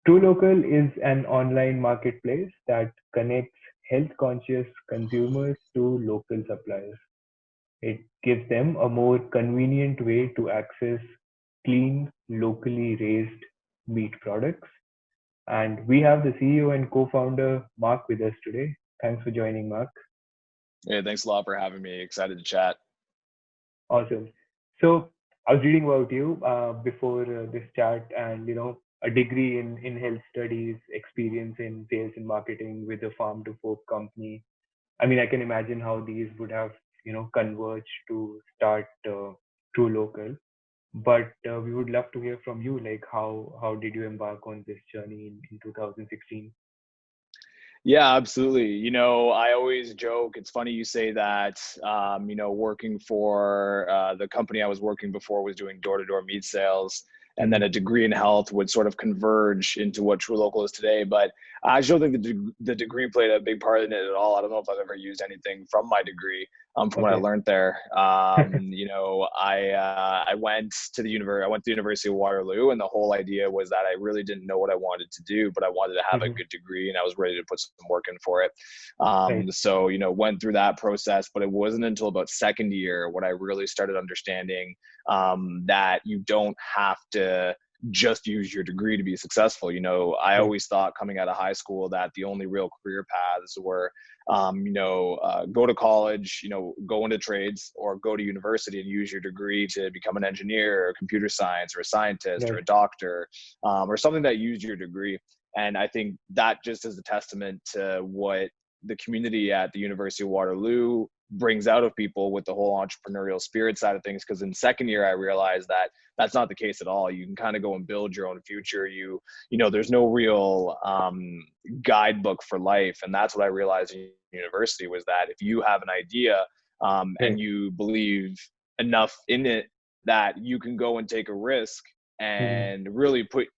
truLOCAL is an online marketplace that connects health-conscious consumers to local suppliers. It gives them a more convenient way to access clean, locally raised meat products. And we have the CEO and co-founder Mark with us today. Thanks for joining, Mark. Hey, thanks a lot for having me. Excited to chat. Awesome. So I was reading about you before this chat, and a degree in health studies, experience in sales and marketing with a farm to fork company. I mean, I can imagine how these would have converged to start truLOCAL. But we would love to hear from you, like how did you embark on this journey in 2016? Yeah, absolutely. I always joke, it's funny you say that, working for the company I was working before was doing door-to-door meat sales. And then Mm-hmm. a degree in health would sort of converge into what truLOCAL is today. But I actually don't think the degree played a big part in it at all. I don't know if I've ever used anything from my degree, from what I Okay. learned there. I went to I went to the University of Waterloo, and the whole idea was that I really didn't know what I wanted to do, but I wanted to have a Mm-hmm. good degree, and I was ready to put some work in for it. Right. Went through that process, but it wasn't until about second year when I really started understanding that you don't have to just use your degree to be successful. I Right. always thought coming out of high school that the only real career paths were, go to college, go into trades, or go to university and use your degree to become an engineer or computer science or a scientist or Right. a doctor, or something that used your degree. And I think that just is a testament to what the community at the University of Waterloo brings out of people with the whole entrepreneurial spirit side of things. Because in second year, I realized that that's not the case at all. You can kind of go and build your own future. There's no real guidebook for life. And that's what I realized in university was that if you have an idea and Right. you believe enough in it, that you can go and take a risk Mm-hmm. and really put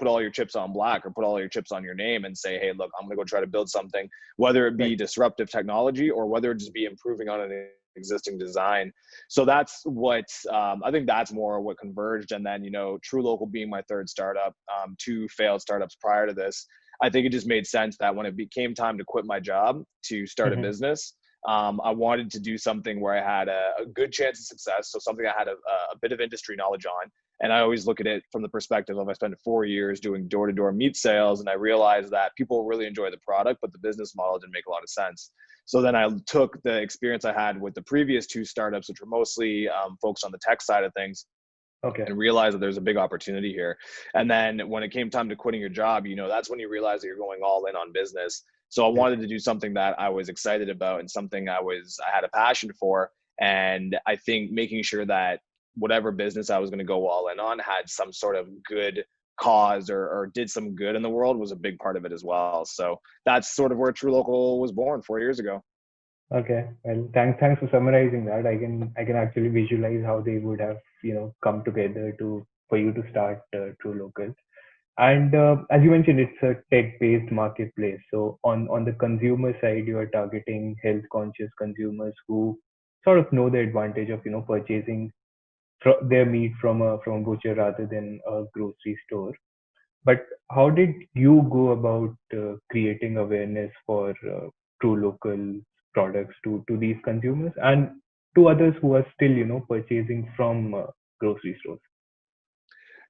all your chips on black, or put all your chips on your name and say, hey, look, I'm going to go try to build something, whether it Right. be disruptive technology or whether it just be improving on an existing design. So that's what I think that's more what converged. And then, truLOCAL being my third startup, two failed startups prior to this, I think it just made sense that when it became time to quit my job to start a Mm-hmm. business, I wanted to do something where I had a good chance of success. So something I had a bit of industry knowledge on. And I always look at it from the perspective of I spent 4 years doing door-to-door meat sales, and I realized that people really enjoy the product, but the business model didn't make a lot of sense. So then I took the experience I had with the previous two startups, which were mostly focused on the tech side of things, Okay. and realize that there's a big opportunity here. And then when it came time to quitting your job, that's when you realize that you're going all in on business. So I Right. wanted to do something that I was excited about and something I had a passion for. And I think making sure that whatever business I was going to go all in on had some sort of good cause, or did some good in the world, was a big part of it as well. So that's sort of where truLOCAL was born 4 years ago. Okay. Well, thanks for summarizing that. I can actually visualize how they would have come together to for you to start truLOCAL. And as you mentioned, it's a tech-based marketplace. So on the consumer side, you are targeting health-conscious consumers who sort of know the advantage of purchasing their meat from a butcher rather than a grocery store. But how did you go about creating awareness for truLOCAL products to these consumers and to others who are still purchasing from grocery stores?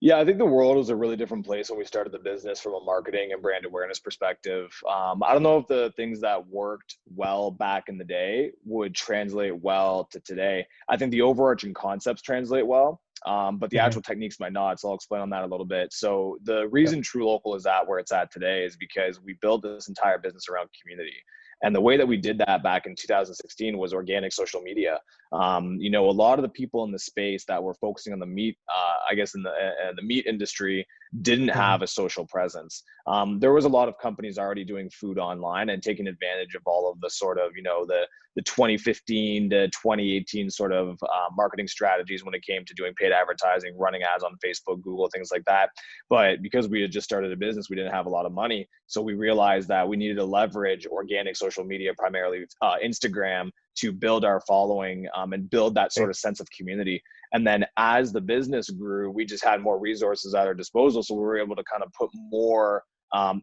Yeah, I think the world was a really different place when we started the business from a marketing and brand awareness perspective. I don't know if the things that worked well back in the day would translate well to today. I think the overarching concepts translate well, but the Hmm. actual techniques might not. So I'll explain on that a little bit. So the Yeah. reason truLOCAL is at where it's at today is because we built this entire business around community. And the way that we did that back in 2016 was organic social media. A lot of the people in the space that were focusing on the meat, I guess in the meat industry, didn't Hmm. have a social presence. There was a lot of companies already doing food online and taking advantage of all of the sort of, the 2015 to 2018 sort of marketing strategies when it came to doing paid advertising, running ads on Facebook, Google, things like that. But because we had just started a business, we didn't have a lot of money. So we realized that we needed to leverage organic social media, primarily Instagram, to build our following, and build that sort Right. of sense of community. And then as the business grew, we just had more resources at our disposal. So we were able to kind of put more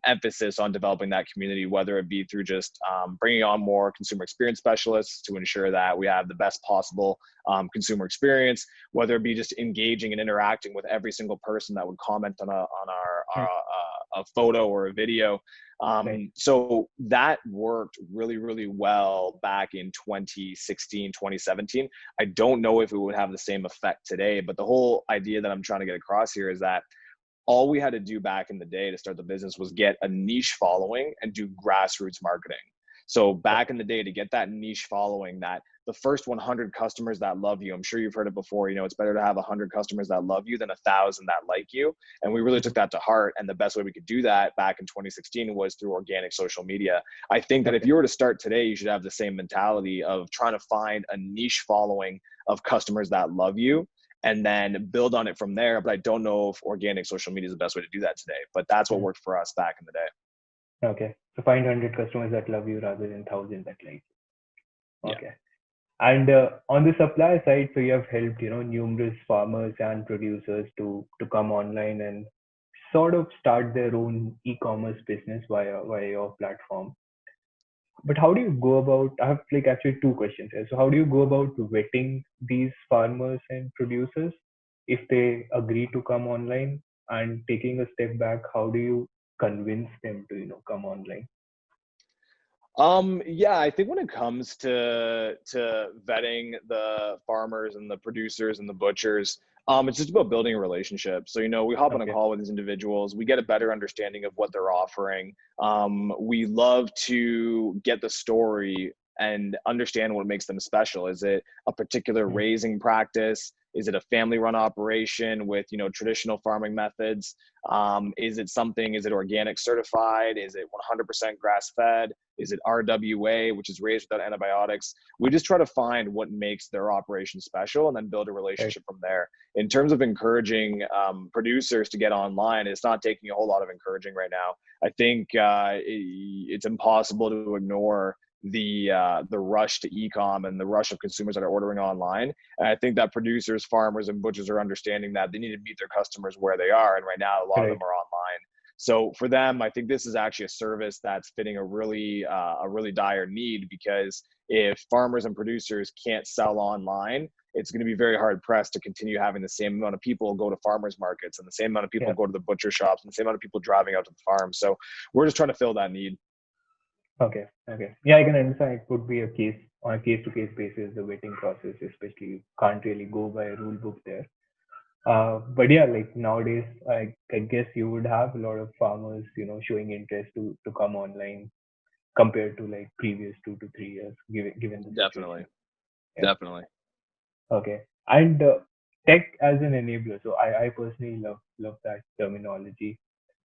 emphasis on developing that community, whether it be through just bringing on more consumer experience specialists to ensure that we have the best possible consumer experience, whether it be just engaging and interacting with every single person that would comment on a photo or a video. Right. So that worked really, really well back in 2016, 2017. I don't know if it would have the same effect today, but the whole idea that I'm trying to get across here is that all we had to do back in the day to start the business was get a niche following and do grassroots marketing. So back in the day, to get that niche following, that the first 100 customers that love you, I'm sure you've heard it before, it's better to have 100 customers that love you than 1,000 that like you. And we really took that to heart. And the best way we could do that back in 2016 was through organic social media. I think that if Okay. you were to start today, you should have the same mentality of trying to find a niche following of customers that love you and then build on it from there. But I don't know if organic social media is the best way to do that today, but that's what Mm. worked for us back in the day. Okay. So find 100 customers that love you rather than 1,000 that like you. Yeah. Okay. And on the supply side, so you have helped, numerous farmers and producers to come online and sort of start their own e-commerce business via your platform. But how do you go about? I have like actually two questions here. So how do you go about vetting these farmers and producers if they agree to come online? And taking a step back, how do you convince them to come online? Yeah, I think when it comes to vetting the farmers and the producers and the butchers, it's just about building a relationship. So, we hop on a Okay. call with these individuals, we get a better understanding of what they're offering. We love to get the story and understand what makes them special. Is it a particular Mm. raising practice? Is it a family-run operation with, traditional farming methods? Is it organic certified? Is it 100% grass-fed? Is it RWA, which is raised without antibiotics? We just try to find what makes their operation special and then build a Right. relationship from there. In terms of encouraging producers to get online, it's not taking a whole lot of encouraging right now. I think it's impossible to ignore the rush to e-com and the rush of consumers that are ordering online. And I think that producers, farmers, and butchers are understanding that they need to meet their customers where they are. And right now, a lot of them Right. are online. So for them, I think this is actually a service that's fitting a really dire need, because if farmers and producers can't sell online, it's going to be very hard pressed to continue having the same amount of people go to farmers markets and the same amount of people Yeah. go to the butcher shops and the same amount of people driving out to the farm. So we're just trying to fill that need. Okay. Okay. Yeah, I can understand it could be a case on a case to case basis, the vetting process, especially you can't really go by a rule book there. But yeah, like nowadays, I guess you would have a lot of farmers, showing interest to come online compared to like previous 2 to 3 years, given the Definitely. situation. Yeah. Definitely. Okay. And tech as an enabler. So I personally love that terminology.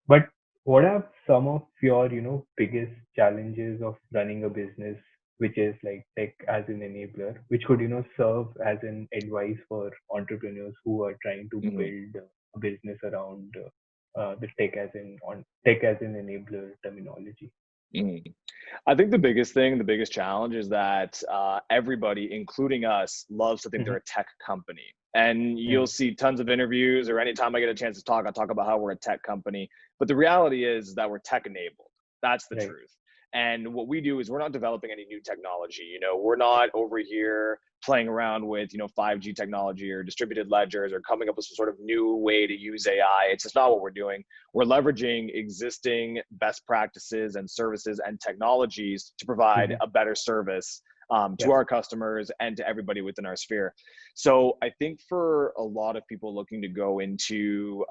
But what are some of your, biggest challenges of running a business, which is like tech as an enabler, which could, serve as an advice for entrepreneurs who are trying to Mhm. build a business around the tech as an enabler terminology. Mhm. I think the biggest challenge is that everybody, including us, loves to think they're Mm-hmm. a tech company. And you'll Mm. see tons of interviews, or anytime I get a chance to talk, I talk about how we're a tech company. But the reality is that we're tech enabled. That's the Right. truth. And what we do is we're not developing any new technology. We're not over here playing around with 5G technology or distributed ledgers or coming up with some sort of new way to use AI. It's just not what we're doing. We're leveraging existing best practices and services and technologies to provide Mm-hmm. a better service to Yeah. our customers and to everybody within our sphere. So I think for a lot of people looking to go into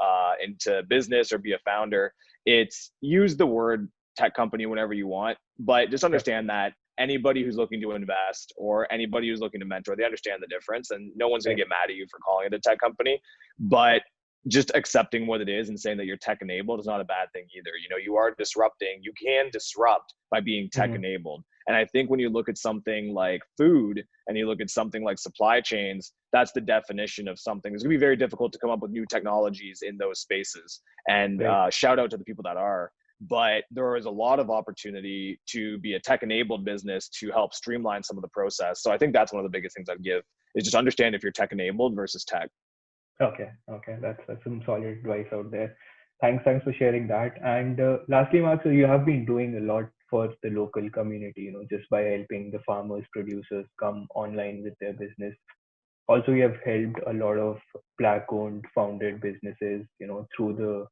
business or be a founder, it's use the word tech company whenever you want, but just Yeah. understand that anybody who's looking to invest or anybody who's looking to mentor, they understand the difference, and no one's going to Right. get mad at you for calling it a tech company. But just accepting what it is and saying that you're tech enabled is not a bad thing either. You are disrupting. You can disrupt by being tech Mm-hmm. enabled. And I think when you look at something like food and you look at something like supply chains, that's the definition of something. It's going to be very difficult to come up with new technologies in those spaces. And Right. shout out to the people that are. but there is a lot of opportunity to be a tech-enabled business to help streamline some of the process. So I think that's one of the biggest things I'd give is just understand if you're tech-enabled versus tech. Okay, okay, that's some solid advice out there. Thanks for sharing that. And lastly, Mark, so you have been doing a lot for the local community, just by helping the farmers, producers come online with their business. Also, you have helped a lot of black-owned, founded businesses, through the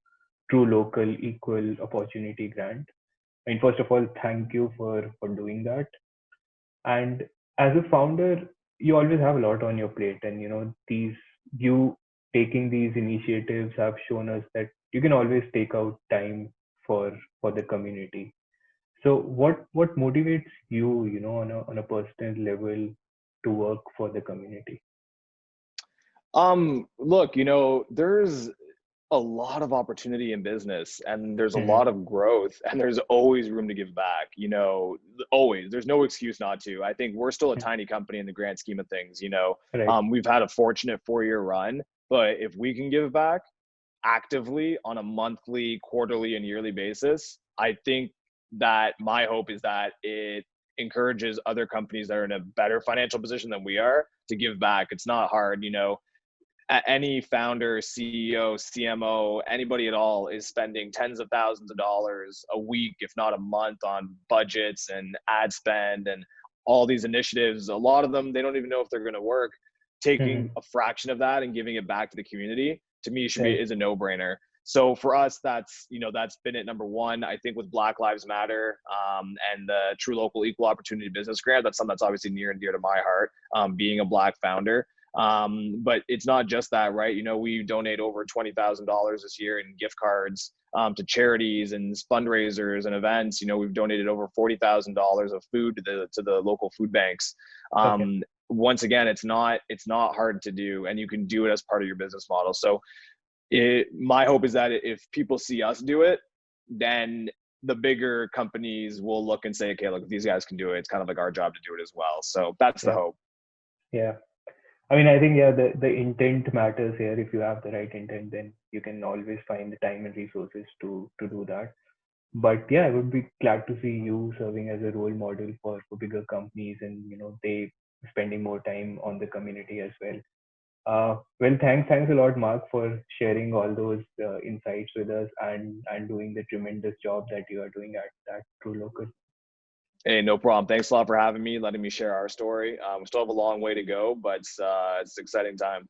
True Local Equal Opportunity Grant. And first of all, thank you for doing that. And as a founder, you always have a lot on your plate, and these you taking these initiatives have shown us that you can always take out time for the community. So what motivates you, on a personal level to work for the community? Look, there's a lot of opportunity in business and there's a Hmm. lot of growth and there's always room to give back, always. There's no excuse not to. I think we're still a tiny company in the grand scheme of things, Right. we've had a fortunate 4-year run, but if we can give back actively on a monthly, quarterly, and yearly basis, I think that my hope is that it encourages other companies that are in a better financial position than we are to give back. It's not hard, any founder, CEO, CMO, anybody at all is spending tens of thousands of dollars a week, if not a month, on budgets and ad spend and all these initiatives. A lot of them, they don't even know if they're going to work. Taking Hmm. a fraction of that and giving it back to the community, to me, should be Right. is a no-brainer. So for us, that's been at number one. I think with Black Lives Matter and the True Local Equal Opportunity Business Grant, that's something that's obviously near and dear to my heart. Being a Black founder, but it's not just that, right? We donate over $20,000 this year in gift cards to charities and fundraisers and events. We've donated over $40,000 of food to the local food banks. Okay. Once again, it's not hard to do, and you can do it as part of your business model. So my hope is that if people see us do it, then the bigger companies will look and say, okay, look, if these guys can do it, it's kind of like our job to do it as well. So that's the Yeah. hope. Yeah. I mean, I think, yeah, the intent matters here. If you have the right intent, then you can always find the time and resources to do that. But yeah, I would be glad to see you serving as a role model for bigger companies, and they spending more time on the community as well. Well, thanks a lot, Mark, for sharing all those insights with us, and doing the tremendous job that you are doing at True Local. Hey, no problem. Thanks a lot for having me, letting me share our story. We still have a long way to go, but it's an exciting time.